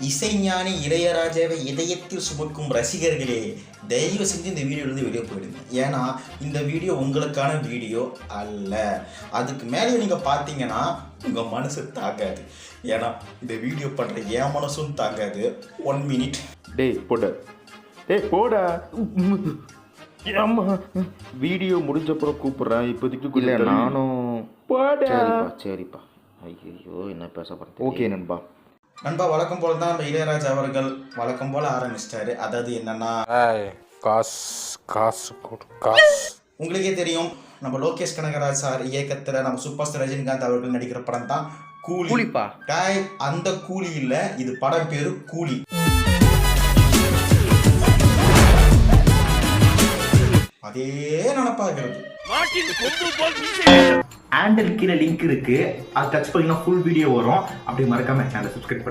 இசைஞானி இளையராஜாவை இதயத்தில் சுமக்கும் ரசிகர்களே, தயவு செஞ்சு இந்த வீடியோலேருந்து வெளியே போயிடுங்க. ஏன்னா இந்த வீடியோ உங்களுக்கான வீடியோ அல்ல. அதுக்கு மேலே நீங்கள் பார்த்தீங்கன்னா உங்கள் மனசு தாங்காது. ஏன்னா இந்த வீடியோ பண்ணுற என் மனசும் தாங்காது. 1 மினிட். போடா. ஆமா, வீடியோ முடிஞ்சப்புறம் கூப்பிட்றேன். இப்போதைக்கு இல்லை, நானும் போடா. சரிப்பா. ஐயோ, என்ன பேச போகிறேன். ஓகே நண்பா. வழக்கம் போல தான் நம்ம இளையராஜா அவர்கள் வழக்கம் போல ஆரம்பிச்சிட்டாரு. அதாவது என்னன்னா, காசு உங்களுக்கே தெரியும், நம்ம லோகேஷ் கனகராஜ் சார் இயக்கத்தில் நம்ம சூப்பர் ஸ்டார் ரஜினிகாந்த் அவர்கள் நடிக்கிற படம் தான் கூலிப்பா. அந்த கூலி இல்ல, இது படம் பேரு கூலி. அதே நினைப்பாகிறது. ஹேண்டில் கீழே லிங்க் இருக்கு, அது டச் பண்ணீங்கன்னா ஃபுல் வீடியோ வரும். அப்படி மறக்காம சேனலை சப்ஸ்கிரைப் பண்ணுங்க.